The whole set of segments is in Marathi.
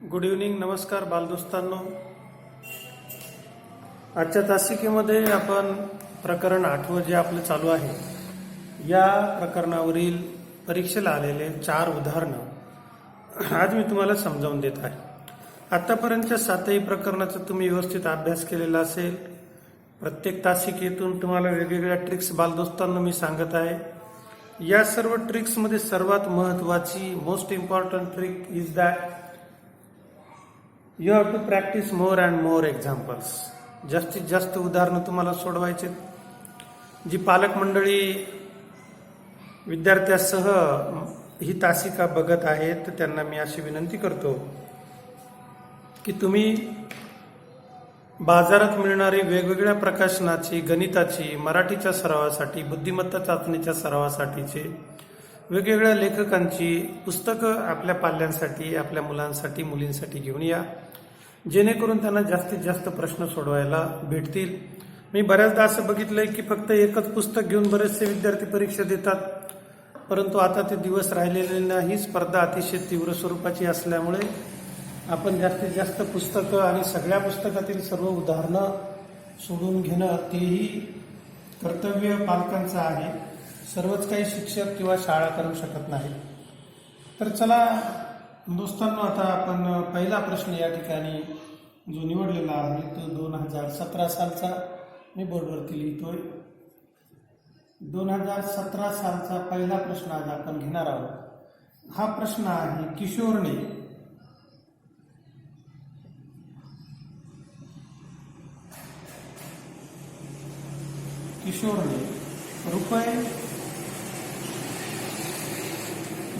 गुड इव्हनिंग, नमस्कार बालदोस्तांनो. आजच्या तासिकेमध्ये आपण प्रकरण 8 जे आपलं चालू आहे या प्रकरणावरील परीक्षेला आलेले 4 उदाहरणं आज मी तुम्हाला समजावून देत आहे. आतापर्यंतच्या 7ही प्रकरणाचा तुम्ही व्यवस्थित अभ्यास केलेला असेल. प्रत्येक तासिकेतून तुम्हाला वेगवेगळ्या ट्रिक्स बालदोस्तांना मी सांगत आहे. या सर्व ट्रिक्समध्ये सर्वात महत्त्वाची most important trick is that you have to practise more and more examples. जास्तीत जास्त उदाहरणं तुम्हाला सोडवायचे. जी पालक मंडळी विद्यार्थ्यासह ही तासिका बघत आहेत तर त्यांना मी अशी विनंती करतो की तुम्ही बाजारात मिळणारी वेगवेगळ्या प्रकाशनाची, गणिताची, मराठीच्या सरावासाठी, बुद्धिमत्ता चाचणीच्या सरावासाठीचे वेगवेगळ्या लेखकांची पुस्तकं आपल्या पाल्यांसाठी, आपल्या मुलांसाठी, मुलींसाठी घेऊन या, जेणेकरून त्यांना जास्तीत जास्त प्रश्न सोडवायला भेटतील. मी बऱ्याचदा असं बघितलंय की फक्त एकच पुस्तक घेऊन बरेचसे विद्यार्थी परीक्षा देतात, परंतु आता ते दिवस राहिलेले नाही. स्पर्धा अतिशय तीव्र स्वरूपाची असल्यामुळे आपण जास्तीत जास्त पुस्तकं आणि सगळ्या पुस्तकातील सर्व उदाहरणं सोडून घेणं तेही कर्तव्य पालकांचं आहे. सर्वच काही शिक्षक किंवा शाळा करू शकत नाही. तर चला दोस्तांनो, आता आपण पहिला प्रश्न या ठिकाणी जो निवडलेला आहे तो 2017 सालचा मी बोर्डवरती लिहितोय. 2017 सालचा पहिला प्रश्न आज आपण घेणार आहोत. हा प्रश्न आहे, किशोरने रुपये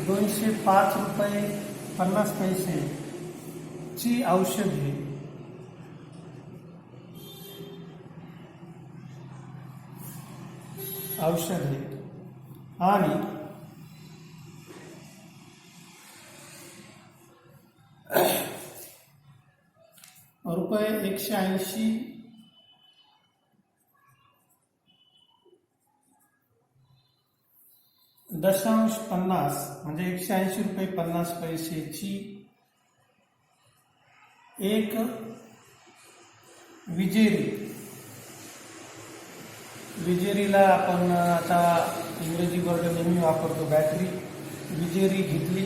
205 रुपये 50 पैसे ची औषधे आणि रुपये 180 दशांश 50 म्हणजे 180 रुपये 50 पैसेची एक विजेरीला आपण आता इंग्रजी वर्ड नेहमी वापरतो बॅटरी. विजेरी घेतली.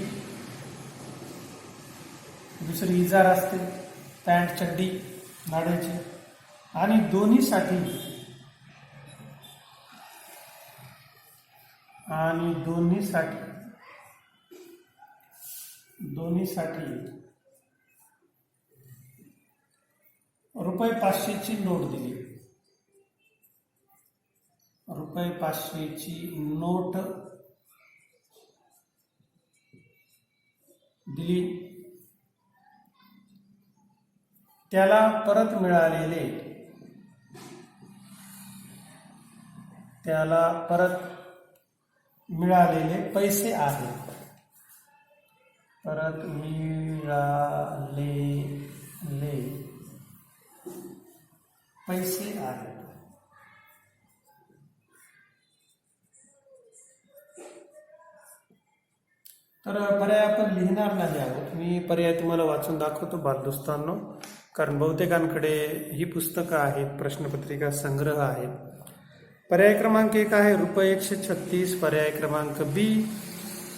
दुसरी इजार असते, पॅन्ट चड्डी नाड्याची, आणि दोन्हीसाठी रुपये 500ची नोट दिली. रुपये 500ची नोट दिली. त्याला परत मिळालेले पैसे आहेत. परत मिळालेले पैसे आहेत. तर पर्याय आपण लिहिणार नाही आहोत. मी पर्याय तुम्हाला वाचून दाखवतो बालदोस्तांनो, कारण बहुतेकांकडे ही पुस्तकं आहेत, प्रश्नपत्रिका संग्रह आहेत. पर्याय क्रमांक 1 आहे रुपये 136. पर्याय क्रमांक बी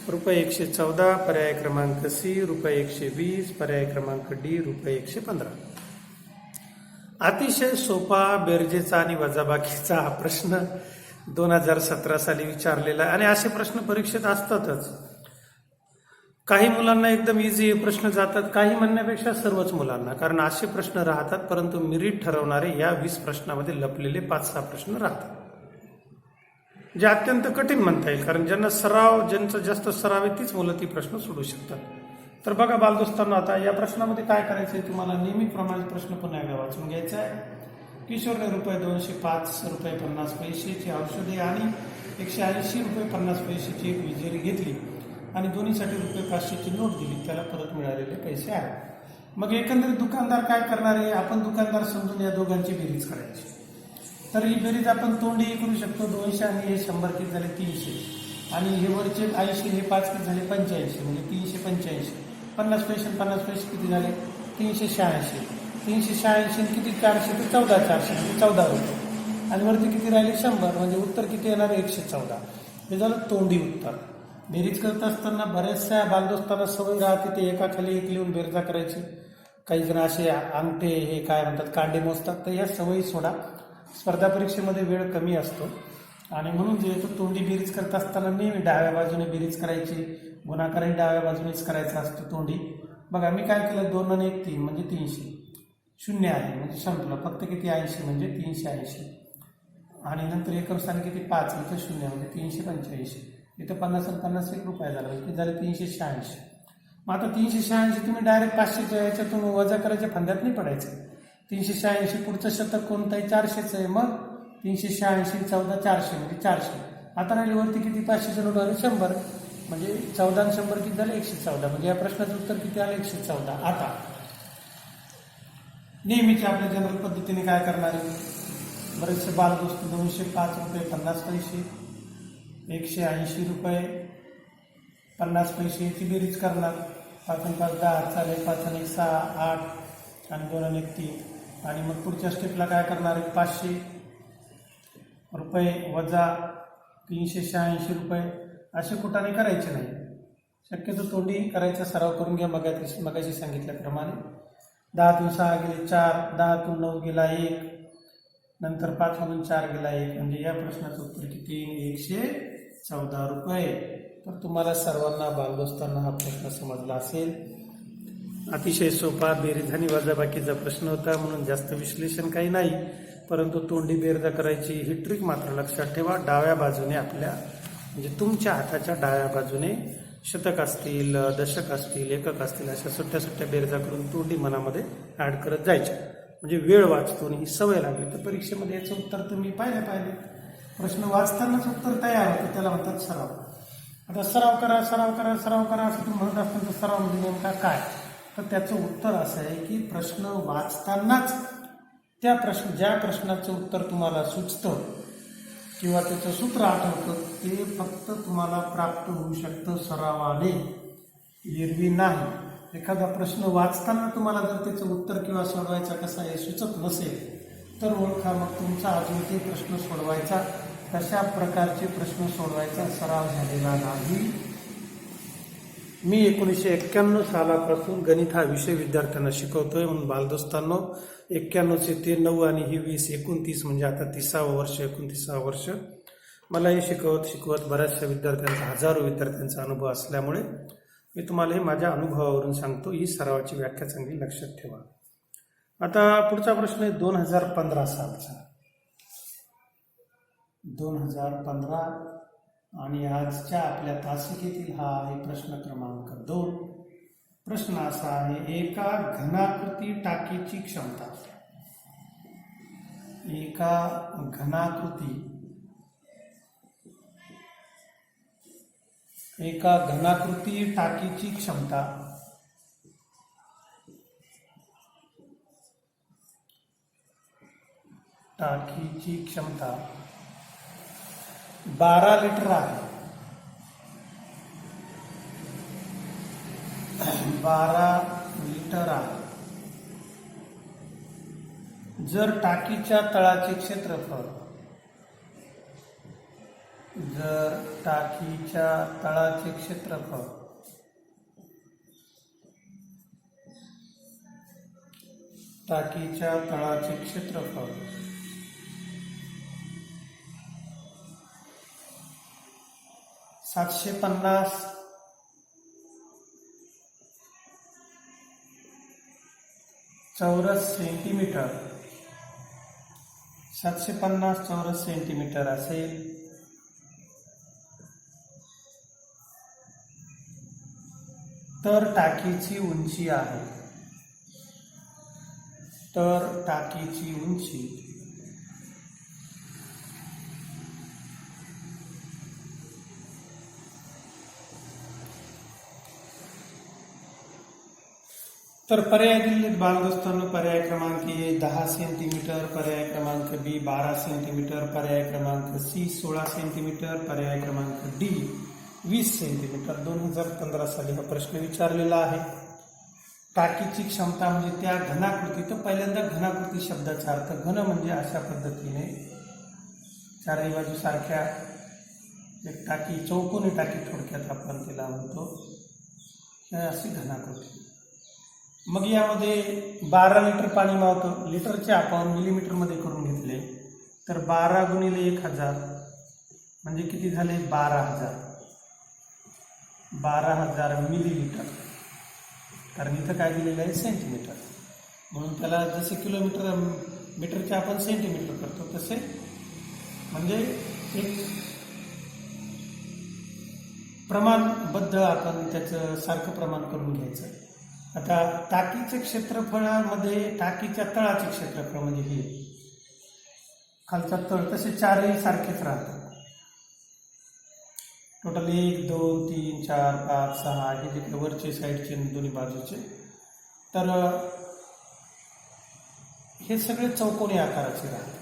रुपये 114. पर्याय क्रमांक सी रुपये 120. पर्याय क्रमांक डी रुपये 115. अतिशय सोपा, बेरजेचा आणि वजाबाकीचा हा प्रश्न 2017 साली विचारलेला आहे. आणि असे प्रश्न परीक्षेत असतातच. काही मुलांना एकदम इझी प्रश्न जातात, काही म्हणण्यापेक्षा सर्वच मुलांना, कारण असे प्रश्न राहतात. परंतु मेरिट ठरवणारे या 20 प्रश्नामध्ये लपलेले 5-6 प्रश्न राहतात, जे अत्यंत कठीण म्हणता येईल, कारण ज्यांचा जास्त सराव आहे तीच मुलं ती प्रश्न सोडवू शकतात. तर बघा बालदोस्तांनो, आता या प्रश्नामध्ये काय करायचंय, तुम्हाला नेहमीप्रमाणे प्रश्न पुन्हा एकदा वाचून घ्यायचा आहे. किशोरने रुपये 205 रुपये 50 पैसेची औषधे आणि 180 रुपये 50 पैसेची एक विजेरी घेतली आणि दोन्हीसाठी रुपये 500ची नोट दिली. त्याला परत मिळालेले पैसे आहेत. मग एकंदरीत दुकानदार काय करणार आहे, आपण दुकानदार समजून या दोघांची बेरीज करायची. तर ही बेरीज आपण तोंडीही करू शकतो. 200 आणि हे 100 किती झाले 300, आणि हे वरचे 80 हे 5 किती झाले 85, म्हणजे 385. 50 पैसे 50 पैसे किती झाले 386. 386 किती 400 तर 14,400 म्हणजे 14 रुपये. आणि वरती किती राहिले 100 म्हणजे उत्तर किती येणार 114. हे झालं तोंडी उत्तर. बेरीज करत असताना बऱ्याचशा बालदोस्तांना सवय राहते ते एकाखाली एक लिहून बेरजा करायची. काही जण असे अंगठे हे काय म्हणतात कांडे मोजतात. तर ह्या सवयी सोडा. स्पर्धा परीक्षेमध्ये वेळ कमी असतो आणि म्हणून जे येतं तोंडी बेरीज करत असताना नेहमी डाव्या बाजूने बेरीज करायची. गुणाकारही डाव्या बाजूनेच करायचा असतो तोंडी. बघा मी काय केलं 2 आणि 1 3 म्हणजे 300. 0 आहे म्हणजे संपलं. फक्त किती 80 म्हणजे 380. आणि नंतर एकम स्थानी किती 5 इथं 0 म्हणजे 385. इथं 50 आणि 50 1 रुपया झाला किती झाले 386. मग आता 386 तुम्ही डायरेक्ट 500च्या याच्यातून वजा करायच्या फंद्यात नाही पडायचं. 386 पुढचं शतक कोणतं आहे 400चं आहे. मग 386 14 400 म्हणजे 400. आता राहिले वरती किती 500चं नोट आले 100 म्हणजे 14 आणि 100 किती झाले 114. म्हणजे या प्रश्नाचं उत्तर किती आलं 114. आता नेहमीच आपल्या जनरल पद्धतीने काय करणार आहे बरेचसे बालदोस्त 205 रुपये 50 पैसे 180 रुपये 50 पैसे याची बेरीज करणार. 5 आणि 5 10 चालेल 5 आणि 1 6 8 आणि 2 आणि 1 3. आणि मग पुढच्या स्टेपला काय करणार आहे 500 रुपये वजा 386 रुपये असे कुठाने करायचे नाही. शक्यतो तोंडी करायचा सराव करून घ्या. मगाशी सांगितल्याप्रमाणे 10 तून 6 गेले 4 10 तून 9 गेला 1 नंतर 5 मधून 4 गेला 1 म्हणजे या प्रश्नाचं उत्तर किती 114 रुपये. तर तुम्हाला सर्वांना बालदोस्तांना हा प्रश्न समजला असेल. अतिशय सोपा बेरीज आणि वजाबाकीचा प्रश्न होता म्हणून जास्त विश्लेषण काही नाही. परंतु तोंडी बेरजा करायची ही ट्रिक मात्र लक्षात ठेवा. डाव्या बाजूने आपल्या म्हणजे तुमच्या हाताच्या डाव्या बाजूने शतक असतील दशक असतील एकक असतील अशा सुट्ट्या सुट्ट्या बेरजा करून तोंडी मनामध्ये ऍड करत जायच्या. म्हणजे वेळ वाचतो आणि ही सवय लागली तर परीक्षेमध्ये याचं उत्तर तुम्ही पाहिले प्रश्न वाचतानाच उत्तर तयार होतं. त्याला म्हणतात सराव. आता सराव करा सराव करा सराव करा असं तुम्ही म्हणत असताना सराव म्हणजे नेमका काय तर त्याचं उत्तर असं आहे की प्रश्न वाचतानाच ज्या प्रश्नाचं उत्तर तुम्हाला सुचतं किंवा त्याचं सूत्र आठवतं ते फक्त तुम्हाला प्राप्त होऊ शकतं सरावाने एरवी नाही. एखादा प्रश्न वाचताना तुम्हाला जर त्याचं उत्तर किंवा सोडवायचा कसा हे सुचत नसेल तर ओळखा मग तुमचा अजून ते प्रश्न सोडवायचा कशा प्रकारचे प्रश्न सोडवायचा सराव झालेला नाही. मी 1991 सालापासून गणित हा विषय विद्यार्थ्यांना शिकवतोय. म्हणून बालदोस्तांनो 91 ते 9 आणि ही 20 29 म्हणजे आता 30वा वर्ष 29वा वर्ष मला हे शिकवत बऱ्याचशा विद्यार्थ्यांचा हजारो विद्यार्थ्यांचा अनुभव असल्यामुळे मी तुम्हाला हे माझ्या अनुभवावरून सांगतो. ही सरावाची व्याख्या चांगली लक्षात ठेवा. आता पुढचा प्रश्न आहे 2015 सालचा 2015 आणि आजच्या आपल्या तासिकेतील हा आहे प्रश्न क्रमांक 2. प्रश्न असा आहे एका घनाकृती टाकीची क्षमता एका घनाकृती टाकीची क्षमता टाकीची क्षमता 12 लिटर आहे. 12 लिटर आहे. जर टाकीच्या तळाचे क्षेत्रफळ तळाचे क्षेत्रफळ 750 चौरस सेंटीमीटर 750 चौरस सेंटीमीटर असेल तर टाकीची उंची आहे. तर पर्याय दिलेत बालदोस्तांनो. पर्याय क्रमांक A 10 सेंटीमीटर, पर्याय क्रमांक B 12 सेंटीमीटर, पर्याय क्रमांक C 16 सेंटीमीटर, पर्याय क्रमांक D 20 सेंटीमीटर. 2015 साली हा प्रश्न विचारलेला आहे. टाकीची क्षमता म्हणजे त्या घनाकृती. तर पहिल्यांदा घनाकृती शब्दाचा अर्थ घन म्हणजे अशा पद्धतीने चारही बाजू सारख्या एक टाकी, चौकोनी टाकी थोडक्यात आपण तिला म्हणतो, हे अशी घनाकृती. मग यामध्ये 12 लिटर पाणी मावतं. लिटरचे आपण मिलीमीटरमध्ये करून घेतले तर 12 गुणिले 1000 म्हणजे किती झाले? 12,000 मिलीलीटर. कारण इथं काय दिलेलं आहे? सेंटीमीटर. म्हणून त्याला जसे किलोमीटर मीटरचे आपण सेंटीमीटर करतो तसे म्हणजे एक प्रमाणबद्ध आपण त्याचं सारखं प्रमाण करून घ्यायचं. आता टाकीचे क्षेत्रफळामध्ये टाकीच्या तळाचे क्षेत्रफळ म्हणजे हे खालचा तळ, तसे चारही सारखेच राहतात. टोटल 1 2 3 4 5 6 हे जे काही वरचे साईडचे दोन्ही बाजूचे, तर हे सगळे चौकोनी आकाराचे राहतात.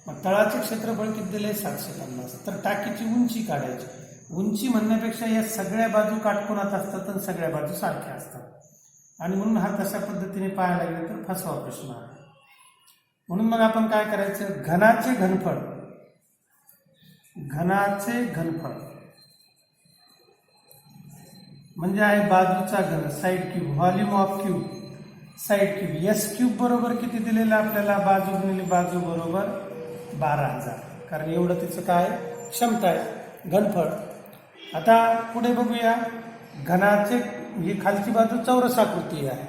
मग तळाचे क्षेत्रफळ किती दिले? 750. तर टाकीची उंची काढायची. उंची म्हणण्यापेक्षा या सगळ्या बाजू काटकोनात असतात आणि सगळ्या बाजू सारख्या असतात, आणि म्हणून हा तशा पद्धतीने पाहायला गेलं तर फसवा प्रश्न आहे. म्हणून मग आपण काय करायचं? घनाचे घनफळ म्हणजे आहे बाजूचा घन, side cube, volume of cube, side cube. S cube बरोबर किती दिलेलं आपल्याला? बाजू गुणिले बाजू बरोबर 12,000. कारण एवढं तिचं काय क्षमता आहे, घनफळ. आता पुढे बघूया. घनाचे ही खालची बाजू चौरसाकृती आहे.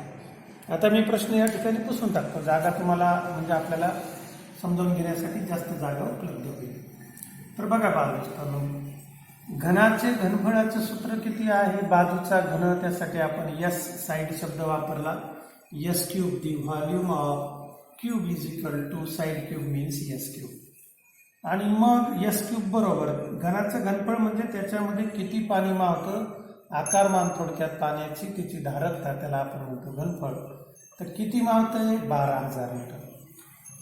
आता मी प्रश्न या ठिकाणी पुसून टाकतो, जागा तुम्हाला म्हणजे आपल्याला समजावून घेण्यासाठी जास्त जागा उपलब्ध होईल. तर बघा बाजू, घनाचे घनफळाचं सूत्र किती आहे? बाजूचा घन, त्यासाठी आपण एस साईड शब्द वापरला. S cube, the volume of cube is equal to side cube means s cube. आणि मग एस क्यूब बरोबर घनाचं घनफळ म्हणजे त्याच्यामध्ये किती पाणी मावतं, आकारमान थोडक्यात पाण्याची, तिची धारकता, त्याला आपण म्हणतो घनफळ. तर किती मावतंय? 12,000 लिटर.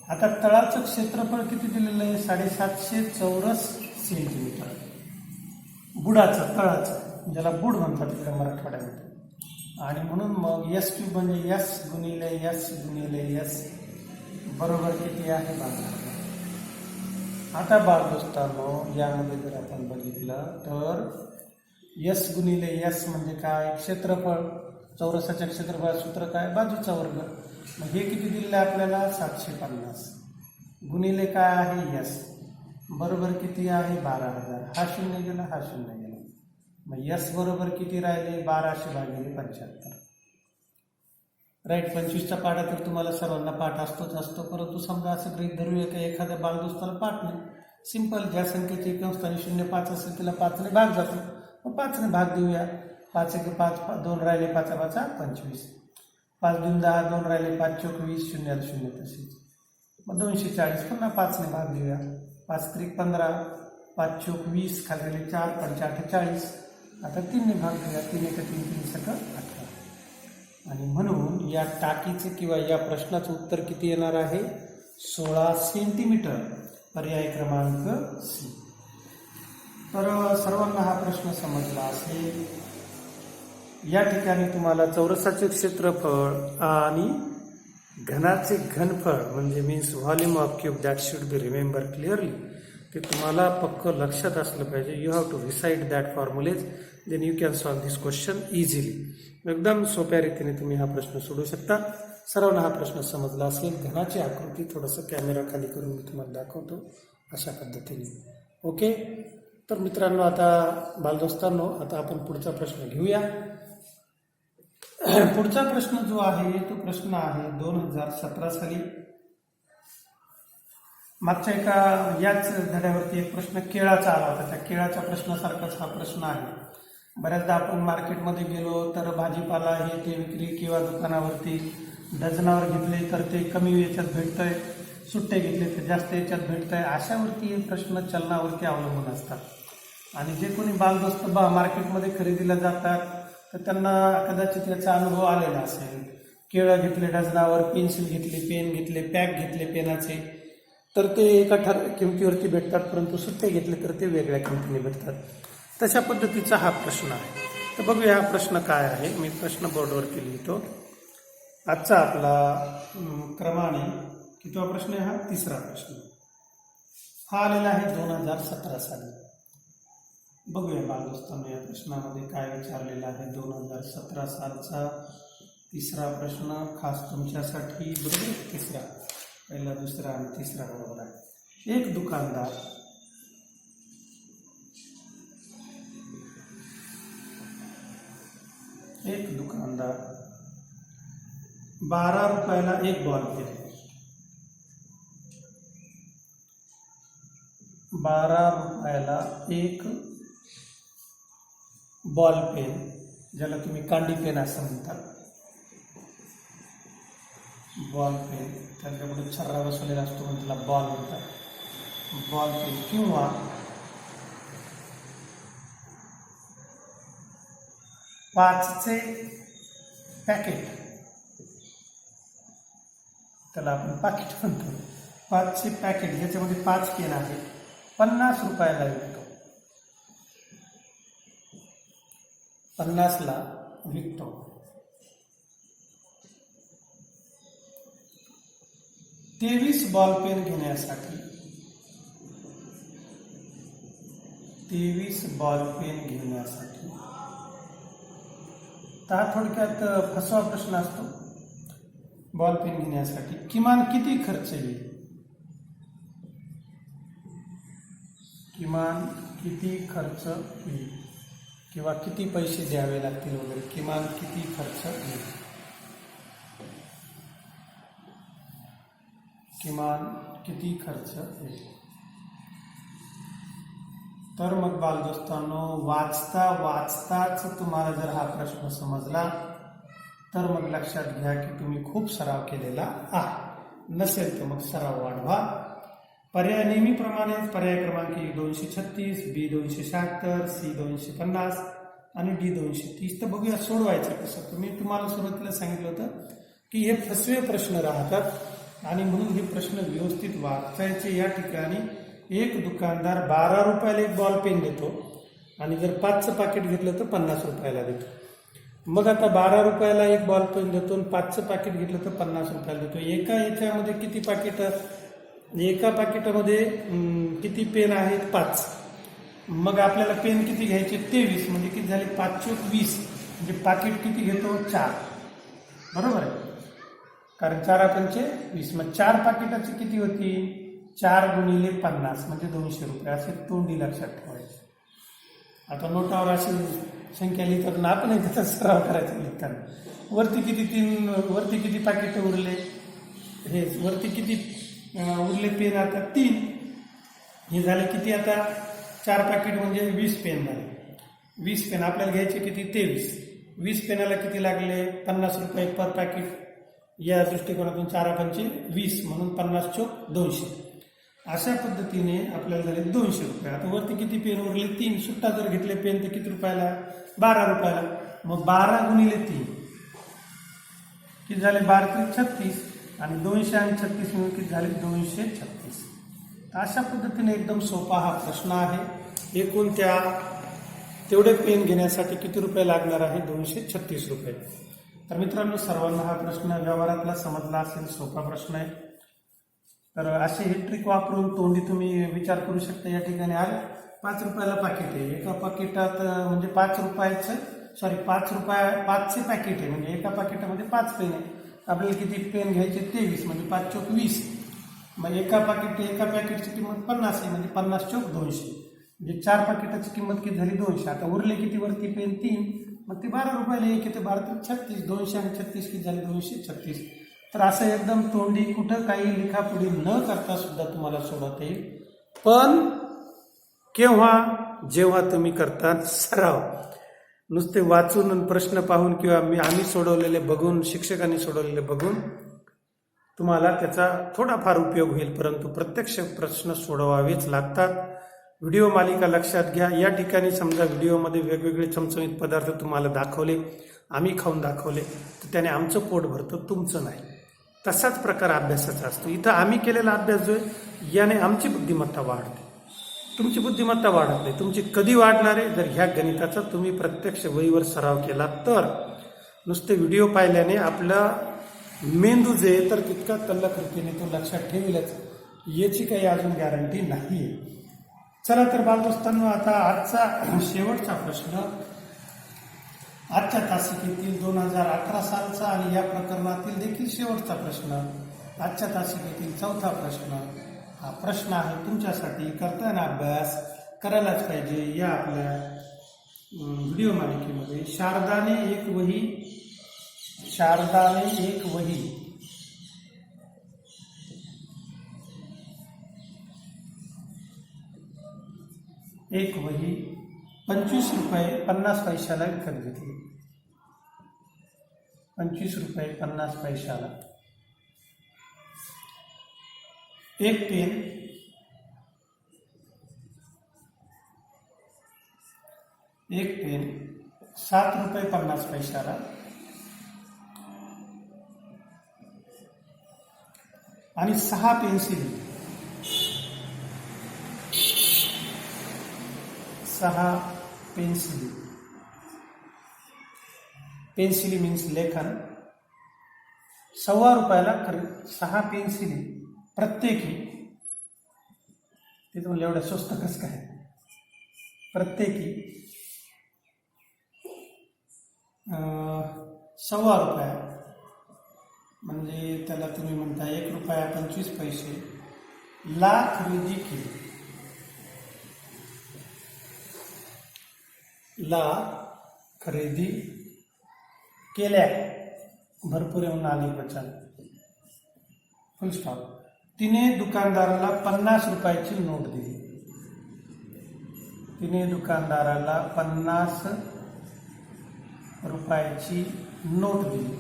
आता तळाचं क्षेत्रफळ किती दिलेलं आहे? 750 चौरस सेंटीमीटर. बुडाचं, तळाचं, ज्याला बुड म्हणतात इकडे मराठवाड्यामध्ये. आणि म्हणून मग एस क्यूब म्हणजे एस गुणिले एस बरोबर किती आहे? 12,000. आता बाळदोस्तांनो, यामध्ये जर आपण बघितलं तर एस गुणिले एस म्हणजे काय? क्षेत्रफळ. चौरसाच्या क्षेत्रफळ सूत्र काय? बाजूचा वर्ग. मग हे किती दिलेलं आहे आपल्याला? 750 गुणिले काय आहे? एस बरोबर किती आहे? 12,000. हा शून्य गेला, हा शून्य गेला. मग एस बरोबर किती राहिले? 1200 भागिले 75. राईट. 25चा पाढा तर तुम्हाला सर्वांना पाठ असतो, परंतु समजा असं गृहीत धरूया की एखाद्या बालदोस्ताला पाठ नाही. सिंपल, ज्या संख्येचे एकम स्थानी 0,5 असेल तिला 5ने भाग जातो. मग 5ने भाग देऊया. 5 1 5, 2 राहिले, 5 5 25, 5 2 10, 2 राहिले, 5 चौक 20, 0 0 तशीच. मग 240 पुन्हा 5ने भाग देऊया. 5 3 15, 5 चौक 20, खाली 4 5 8 40. आता 3ने भाग देऊया. 3 1 3 3 7 18. आणि म्हणून या टाकीचे किंवा या प्रश्नाचं उत्तर किती येणार आहे? 16 सेंटीमीटर. पर्याय क्रमांक सी. तर सर्वांना हा प्रश्न समजला असेल. या ठिकाणी तुम्हाला चौरसाचे क्षेत्रफळ आणि घनाचे घनफळ म्हणजे means volume of cube, that should be remember clearly. ते तुम्हाला पक्क लक्षात असलं पाहिजे. You have to recite that formulae, then you can solve this question easily. एकदम सोप्या रीतीने तुम्ही हा प्रश्न सोडवू शकता. सर्वांना हा प्रश्न समजला असेल. घनाची आकृती थोडंसं कॅमेरा खाली करून मी तुम्हाला दाखवतो अशा पद्धतीने. ओके. तर मित्रांनो, आता बालदोस्तांनो, आता आपण पुढचा प्रश्न घेऊया. पुढचा प्रश्न जो आहे तो प्रश्न आहे 2017 साली. मागच्या एका याच धड्यावरती एक प्रश्न केळाचा आला होता. त्या केळाच्या प्रश्नासारखाच हा प्रश्न आहे. बऱ्याचदा आपण मार्केटमध्ये गेलो तर भाजीपाला हे ते विक्री किंवा दुकानावरती डझनावर घेतले तर ते कमी याच्यात भेटतंय, सुट्टे घेतले तर जास्त याच्यात भेटतंय, अशावरती प्रश्न चलनावरती अवलंबून असतात. आणि जे कोणी बालदोस्त मार्केटमध्ये खरेदीला जातात तर त्यांना कदाचित याचा अनुभव आलेला असेल. केळं घेतले डझनावर, पेन्सिल घेतली, पेन घेतले, पॅक घेतले पेनाचे, तर ते एका ठराविक किमतीवरती भेटतात, परंतु सुट्टे घेतले तर ते वेगळ्या किमतीने भेटतात. तशा पद्धतीचा हा प्रश्न आहे. तर बघूया हा प्रश्न काय आहे. मी प्रश्न बोर्डवरती लिहितो. आजचा आपला क्रमाने कितवा प्रश्न आहे? हा तिसरा प्रश्न. हा आलेला आहे 2017 साली. बघूया बालदोस्तांनो या प्रश्नामध्ये काय विचारलेलं आहे. 2017 सालचा तिसरा प्रश्न खास तुमच्यासाठी. बरोबर, तिसरा, पहिला, दुसरा आणि तिसरा बरोबर आहे. एक दुकानदार 12 रुपयाला एक बॉल पेन, 12 रुपयाला एक बॉल पेन, ज्याला तुम्ही कांडी पेन असं म्हणतात, बॉल पेन, त्याच्याकडे छर्रा बसवलेला असतो म्हणून त्याला बॉल म्हणतात, बॉल पेन, किंवा 5चे पॅकेट, त्याला आपण पाकिट म्हणतो, 5चे पॅकेट ज्याच्यामध्ये 5 पेन आहे, 50 रुपयाला विकतो, 50ला विकतो. तेवीस बॉल पेन घेण्यासाठी, 23 बॉल पेन घेण्यासाठी. तर हा थोडक्यात फसवा प्रश्न असतो. बॉल पेन घेण्यासाठी किमान किती खर्च येईल, किमान किती खर्च येईल किंवा किती पैसे द्यावे लागतील वगैरे, किमान किती खर्च येईल, किमान किती खर्च येईल. तर मग बालदोस्तांनो, वाचता वाचताच तुम्हाला जर हा प्रश्न समजला तर मग लक्षात घ्या की तुम्ही खूप सराव केलेला आहे. नसेल तर मग सराव वाढवा. पर्याय नेहमीप्रमाणे पर्याय क्रमांक 236, बी 276, सी 250 आणि डी 230. तर बघूया सोडवायचं कसं. तुम्हाला सुरुवातीला सांगितलं होतं की हे फसवे प्रश्न राहतात आणि म्हणून हे प्रश्न व्यवस्थित वाचायचे. या ठिकाणी एक दुकानदार 12 रुपयाला एक बॉल पेन देतो आणि जर 5चं पाकिट घेतलं तर 50 रुपयाला देतो. मग आता 12 रुपयाला एक बॉल पेन देतो आणि 5चं पाकिट घेतलं तर 50 रुपयाला देतो. एका याच्यामध्ये किती पाकिट, एका पाकिटामध्ये किती पेन आहेत? 5. मग आपल्याला पेन किती घ्यायचे? 23. म्हणजे किती झाले? 5 चोक 20. म्हणजे पाकिट किती घेतो? 4. बरोबर आहे, कारण 4 पंचे 20. मग 4 पाकिटाची किती होती? 4 गुणिले 50 म्हणजे 200 रुपये. असे तोंडी लक्षात ठेवायचे. आता नोटावर अशी संख्या लिहिताना आपण त्याचा सराव करायचा लिहिताना. वरती किती पाकिट उरले? हे वरती किती उरले पेन? आता 3. हे झाले किती? आता 4 पाकिट म्हणजे 20 पेन झाले. 20 पेन आपल्याला घ्यायचे किती? 23. 20 पेनाला किती लागले? 50 रुपये पर पॅकेट. या दृष्टिकोनातून 4 पंचे 20 म्हणून 50 चोक 200. अशा पद्धतीने आपल्याला झाले 200 रुपये. आता वरती किती पेन उरले? 3. सुट्टा जर घेतले पेन तर किती रुपयाला? 12 रुपयाला. मग 12 गुणिले 3 किती झाले? 12 36. आणि 200 आणि 36 मिळून किती झाले? 236. अशा पद्धतीने एकदम सोपा हा प्रश्न आहे. एकूण तेवढे पेन घेण्यासाठी किती रुपये लागणार आहे? 236 रुपये. तर मित्रांनो, सर्वांना हा प्रश्न व्यवहारातला समजला असेल. सोपा प्रश्न आहे. तर असे हे ट्रिक वापरून तोंडी तुम्ही विचार करू शकता. या ठिकाणी आले 5 रुपयाला पाकिट आहे. एका पाकिटात म्हणजे 5 रुपयाचं 5चे पॅकेट आहे. म्हणजे एका पाकिटामध्ये 5 पेन आहे. आपल्याला किती पेन घ्यायचे? 23. म्हणजे 5 चोक 20. मग एका पॅकेटची किंमत 50 आहे. म्हणजे 50 चोक 200. म्हणजे 4 पाकिटाची किंमत किती झाली? 200. आता उरले किती वरती पेन? 3. मग ते 12 रुपयाला एक येते. 12 36. 200 आणि 36 किती झाले? 236. तर असं एकदम तोंडी कुठं काही लिखापुढी न करता सुद्धा तुम्हाला सोडवता येईल. पण केव्हा? जेव्हा तुम्ही करता सराव. नुसते वाचून प्रश्न पाहून किंवा आम्ही सोडवलेले बघून, शिक्षकांनी सोडवलेले बघून तुम्हाला त्याचा थोडाफार उपयोग होईल, परंतु प्रत्यक्ष प्रश्न सोडवावेच लागतात. व्हिडिओ मालिका लक्षात घ्या. या ठिकाणी समजा व्हिडिओमध्ये वेगवेगळे चमचमीत पदार्थ तुम्हाला दाखवले, आम्ही खाऊन दाखवले, तर त्याने आमचं पोट भरतं, तुमचं नाही. तसाच प्रकार अभ्यासाचा असतो. इथं आम्ही केलेला अभ्यास जो आहे याने आमची बुद्धिमत्ता वाढते, तुमची बुद्धिमत्ता वाढत नाही. तुमची कधी वाढणार आहे? जर ह्या गणिताचा तुम्ही प्रत्यक्ष वहीवर सराव केला तर. नुसते व्हिडिओ पाहिल्याने आपला मेंदू जे तर तितका तल्लख रीतीने तो लक्षात ठेवेलच याची काही अजून गॅरंटी नाही. चला तर बालदोस्तांनो, आता आजचा शेवटचा प्रश्न, आजच्या तासिकेतील 2018 सालचा आणि या प्रकरणातील देखील शेवटचा प्रश्न, आजच्या तासिकेतील चौथा प्रश्न. हा प्रश्न आहे तुमच्यासाठी. करताना अभ्यास करायलाच पाहिजे. या आपल्या व्हिडिओ मालिकेमध्ये शारदाने एक वही एक वही 25 रुपये 50 पैशाला विकत घेतली. 25 रुपये 50 पैशाला. एक पेन 7 रुपये 50 पैशाला आणि 6 पेन्सिली 6 पेन्सिली मीन्स लेखन 1.25 रुपयाला 6 पेन्सिली प्रत्येकी. ते तुम्हाला एवढं स्वस्त कसं काय? प्रत्येकी 1.25 रुपया म्हणजे त्याला तुम्ही म्हणता 1 रुपया 25 पैसे ला खरेदी केली. ला खरेदी केल्या. भरपूर येऊन आली बचाल. फुल स्टॉप. तिने दुकानदाराला 50 रुपयाची नोट दिली. तिने दुकानदाराला 50 रुपयाची नोट दिली.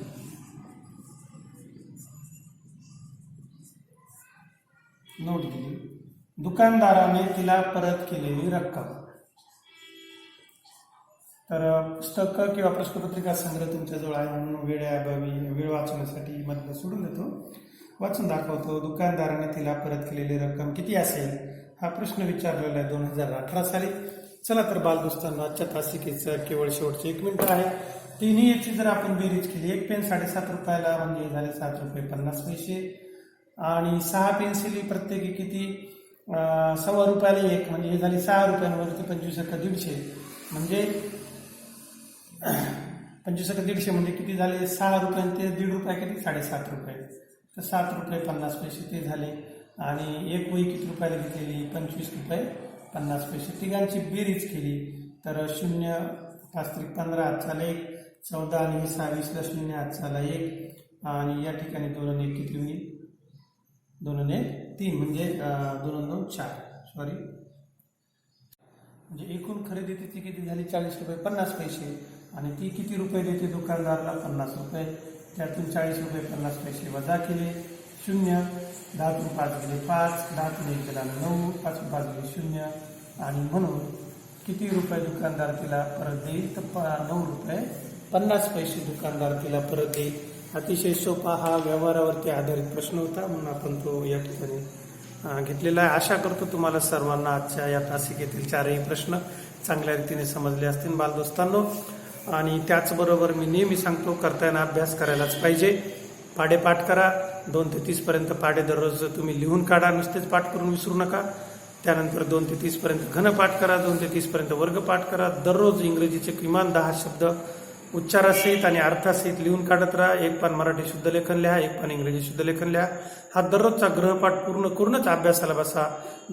दुकानदाराने तिला परत केलेली रक्कम. तर पुस्तक किंवा प्रश्नपत्रिका संग्रह तुमच्याजवळ आहे म्हणून वेळ वाचवण्यासाठी मधलं सोडून देतो. वाचून दाखवतो. दुकानदाराने तिला परत केलेली रक्कम किती असेल हा प्रश्न विचारलेला आहे 2018 साली. चला तर बालदोस्तांना, आजच्या तासिकेचं केवळ शेवटचे 1 मिनिट आहे. तिन्ही याची जर आपण बेरीज केली, एक पेन 7.5 रुपयाला म्हणजे झाले 7 रुपये 50 पैसे आणि 6 पेन्सिली प्रत्येकी किती 1.25 रुपयाला एक म्हणजे हे झाले 6 रुपयांवरती 25 × 150 म्हणजे 25 × 150 म्हणजे किती झाले 6 रुपये ते 1.5 रुपये किती 7.5 रुपये. तर 7 रुपये 50 पैसे ते झाले. आणि एक वही किती रुपयाला घेतलेली 25 रुपये 50 पैसे. तिघांची बेरीज केली तर 0 5 × 15 हातचाला 1 14 आणि 26 ला 0 हातचाला 1 आणि या ठिकाणी 2 आणि 1 किती होईल 2 आणि 1 3 म्हणजे 2 आणि 2 4 सॉरी. म्हणजे एकूण खरेदी तिची किती झाली 40 रुपये 50 पैसे आणि ती किती रुपये देते दुकानदाराला 50 रुपये. त्यातून 40 रुपये 50 पैसे वजा केले 0 10 5 गेले 5 10 1 गेला 9 5 5 गेले 0 आणि म्हणून किती रुपये दुकानदार तिला परत देईल तर 9 रुपये 50 पैसे दुकानदार तिला परत देईल. अतिशय सोपा हा व्यवहारावरती आधारित प्रश्न होता म्हणून आपण तो या ठिकाणी घेतलेला आहे. आशा करतो तुम्हाला सर्वांना आजच्या या तासिकेतील 4ही प्रश्न चांगल्या रीतीने समजले असतील बालदोस्तांनो. आणि त्याचबरोबर मी नेहमी सांगतो करताना अभ्यास करायलाच पाहिजे. पाढे पाठ करा. 2 ते 30 पर्यंत पाढे दररोज तुम्ही लिहून काढा. नुसतेच पाठ करून विसरू नका. त्यानंतर 2 ते 30 पर्यंत घनपाठ करा. 2 ते 30 पर्यंत वर्गपाठ करा. दररोज इंग्रजीचे किमान 10 शब्द उच्चारासहित आणि अर्थासहित लिहून काढत राहा. 1 पान मराठी शुद्ध लेखन लिहा, 1 पान इंग्रजी शुद्ध लेखन लिहा. हा दररोजचा गृहपाठ पूर्ण करूनच अभ्यासाला बसा.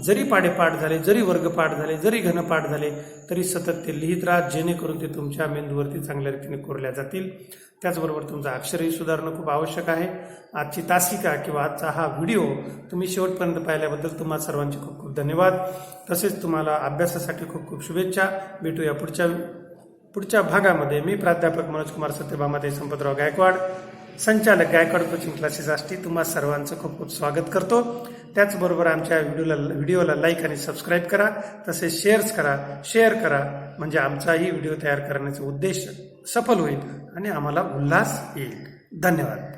जरी पाढेपाठ झाले, जरी वर्गपाठ झाले, जरी घनपाठ झाले तरी सतत ते लिहित राहा, जेणेकरून ते तुमच्या मेंदूवरती चांगल्या रीतीने कोरल्या जातील. त्याचबरोबर तुमचं अक्षरही सुधारणं खूप आवश्यक आहे. आजची तासिका किंवा आजचा हा व्हिडिओ तुम्ही शेवटपर्यंत पाहिल्याबद्दल तुम्हा सर्वांचे खूप खूप धन्यवाद. तसेच तुम्हाला अभ्यासासाठी खूप खूप शुभेच्छा. भेटूया पुढच्या भागामध्ये. मी प्राध्यापक मनोज कुमार सत्यभामाते संपतराव गायकवाड, संचालक गायकवाड कोचिंग क्लासेस आष्टी, तुम्हा सर्वांचं खूप खूप स्वागत करतो. त्याचबरोबर आमच्या व्हिडिओला लाईक आणि सबस्क्राईब करा. तसेच शेअर करा म्हणजे आमचाही व्हिडिओ तयार करण्याचा उद्देश सफल होईल आणि आम्हाला उल्हास येईल. धन्यवाद.